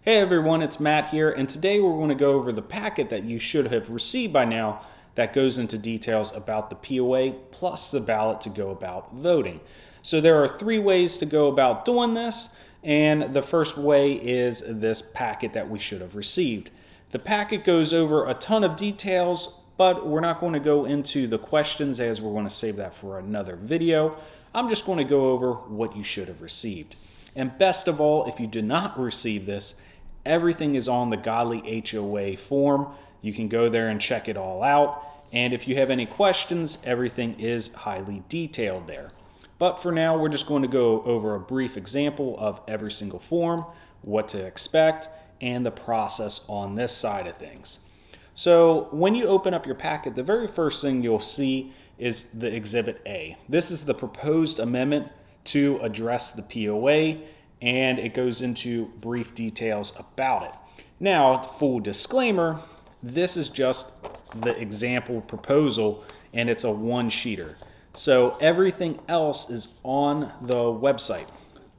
Hey everyone, it's Matt here, and today we're going to go over the packet that you should have received by now that goes into details about the POA plus the ballot to go about voting. So there are three ways to go about doing this, and the first way is this packet that we should have received. The packet goes over a ton of details, but we're not going to go into the questions as we're going to save that for another video. I'm just going to go over what you should have received. And best of all, if you did not receive this, everything is on the Godley HOA form. You can go there and check it all out. And if you have any questions, everything is highly detailed there. But for now, we're just going to go over a brief example of every single form, what to expect, and the process on this side of things. So when you open up your packet, the very first thing you'll see is the Exhibit A. This is the proposed amendment to address the POA, and it goes into brief details about it. Now, full disclaimer, this is just the example proposal, and it's a one-sheeter. So everything else is on the website.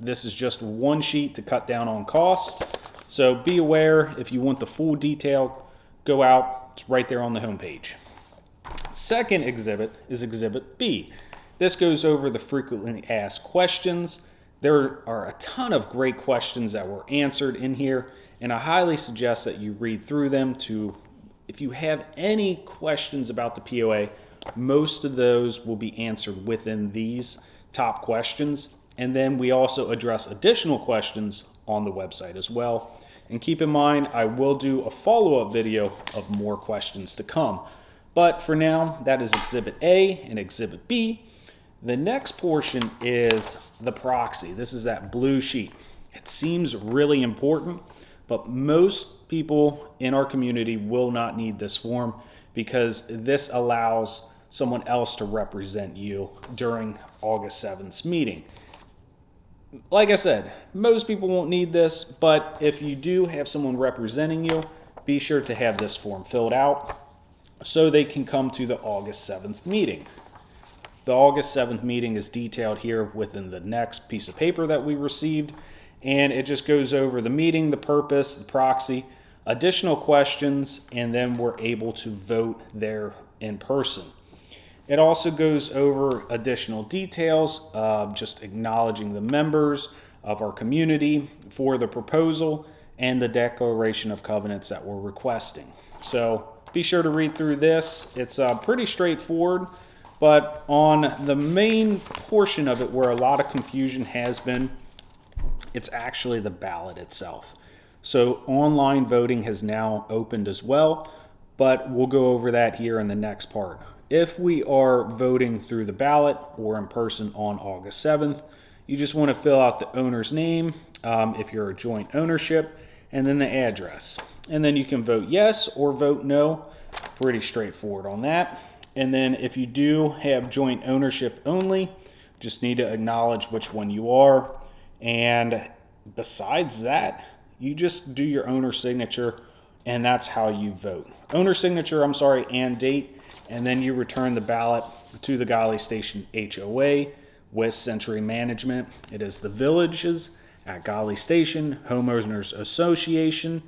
This is just one sheet to cut down on cost. So be aware, if you want the full detail, go out. It's right there on the homepage. Second exhibit is Exhibit B. This goes over the frequently asked questions. There are a ton of great questions that were answered in here, and I highly suggest that you read through them if you have any questions about the POA, most of those will be answered within these top questions. And then we also address additional questions on the website as well. And keep in mind, I will do a follow-up video of more questions to come. But for now, that is Exhibit A and Exhibit B. The next portion is the proxy. This is that blue sheet. It seems really important, but most people in our community will not need this form because this allows someone else to represent you during August 7th's meeting. Like I said, most people won't need this, but if you do have someone representing you, be sure to have this form filled out so they can come to the August 7th meeting. The August 7th meeting is detailed here within the next piece of paper that we received, and it just goes over the meeting, the purpose, the proxy, additional questions, and then we're able to vote there in person. It also goes over additional details, just acknowledging the members of our community for the proposal and the declaration of covenants that we're requesting. So be sure to read through this. It's pretty straightforward. But on the main portion of it where a lot of confusion has been, it's actually the ballot itself. So online voting has now opened as well, but we'll go over that here in the next part. If we are voting through the ballot or in person on August 7th, you just want to fill out the owner's name, if you're a joint ownership, and then the address. And then you can vote yes or vote no. Pretty straightforward on that. And then if you do have joint ownership only, just need to acknowledge which one you are. And besides that, you just do your owner signature, and that's how you vote. Owner signature, and date, and then you return the ballot to the Godley Station HOA with Century Management. It is the Villages at Godley Station, Homeowners Association,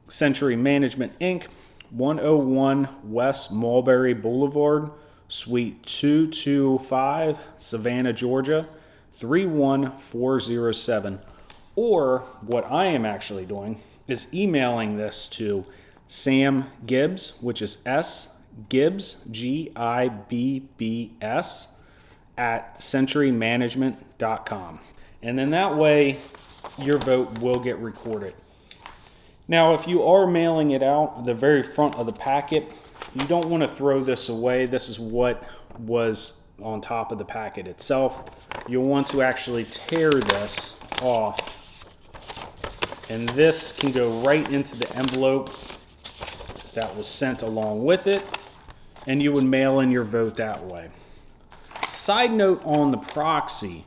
Century Management, Inc., 101 West Mulberry Boulevard, Suite 225, Savannah, Georgia, 31407. Or what I am actually doing is emailing this to Sam Gibbs, which is S. Gibbs, Gibbs, at centurymanagement.com. And then that way, your vote will get recorded. Now, if you are mailing it out, the very front of the packet, you don't want to throw this away. This is what was on top of the packet itself. You'll want to actually tear this off, and this can go right into the envelope that was sent along with it, and you would mail in your vote that way. Side note on the proxy,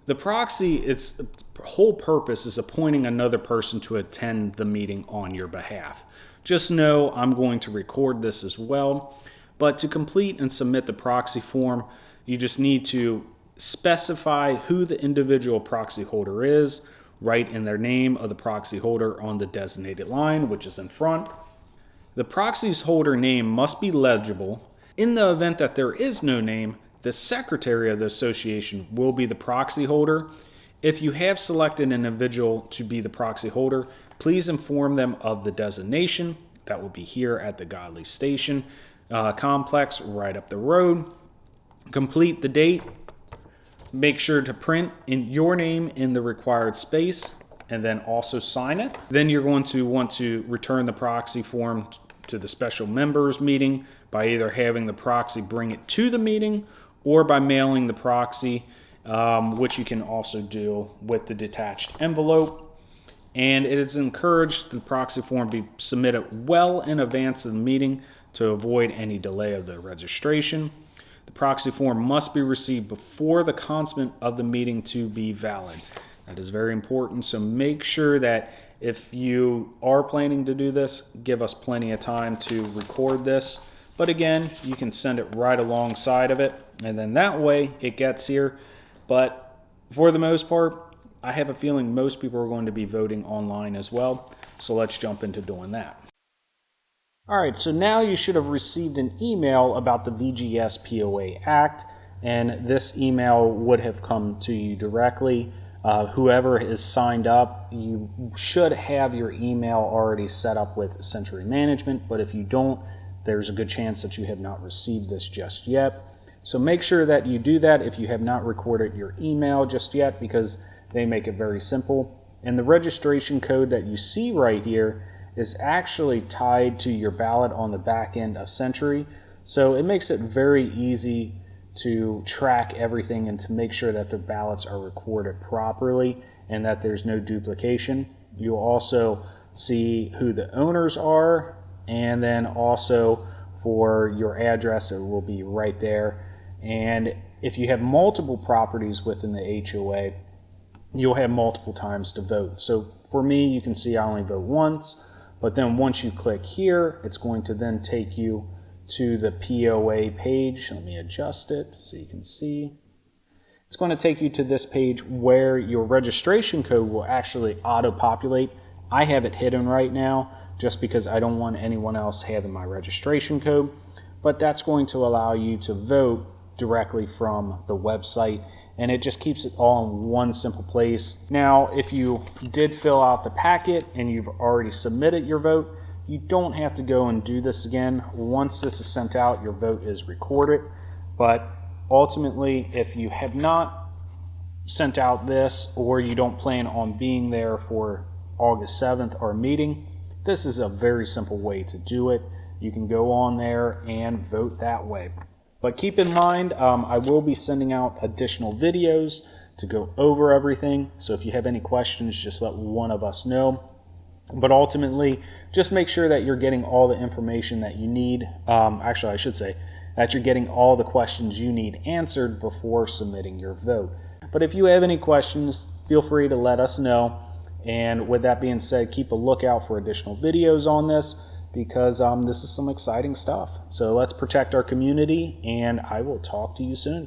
its whole purpose is appointing another person to attend the meeting on your behalf. Just know I'm going to record this as well, but to complete and submit the proxy form, you just need to specify who the individual proxy holder is, write in their name of the proxy holder on the designated line, which is in front. The proxy holder name must be legible. In the event that there is no name, the secretary of the association will be the proxy holder. If you have selected an individual to be the proxy holder, please inform them of the designation. That will be here at the Godley Station complex right up the road. Complete the date. Make sure to print in your name in the required space and then also sign it. Then you're going to want to return the proxy form to the special members meeting by either having the proxy bring it to the meeting or by mailing the proxy, which you can also do with the detached envelope. And it is encouraged the proxy form be submitted well in advance of the meeting to avoid any delay of the registration. The proxy form must be received before the commencement of the meeting to be valid. That is very important, so make sure that if you are planning to do this, give us plenty of time to record this. But again, you can send it right alongside of it, and then that way it gets here. But for the most part, I have a feeling most people are going to be voting online as well. So let's jump into doing that. All right, so now you should have received an email about the VGS POA Act, and this email would have come to you directly. Whoever is signed up, you should have your email already set up with Century Management, but if you don't, there's a good chance that you have not received this just yet. So make sure that you do that if you have not recorded your email just yet, because they make it very simple. And the registration code that you see right here is actually tied to your ballot on the back end of Century. So it makes it very easy to track everything and to make sure that the ballots are recorded properly and that there's no duplication. You'll also see who the owners are, and then also for your address, it will be right there. And if you have multiple properties within the HOA, you'll have multiple times to vote. So for me, you can see I only vote once, but then once you click here, it's going to then take you to the POA page. Let me adjust it so you can see. It's going to take you to this page where your registration code will actually auto-populate. I have it hidden right now just because I don't want anyone else having my registration code, but that's going to allow you to vote directly from the website, and it just keeps it all in one simple place. Now, if you did fill out the packet and you've already submitted your vote, you don't have to go and do this again. Once this is sent out, your vote is recorded. But ultimately, if you have not sent out this, or you don't plan on being there for August 7th, our meeting, this is a very simple way to do it. You can go on there and vote that way. But keep in mind, I will be sending out additional videos to go over everything. So if you have any questions, just let one of us know. But ultimately, just make sure that you're getting all the information that you need. Actually, I should say that you're getting all the questions you need answered before submitting your vote. But if you have any questions, feel free to let us know. And with that being said, keep a lookout for additional videos on this, because this is some exciting stuff. So let's protect our community, and I will talk to you soon.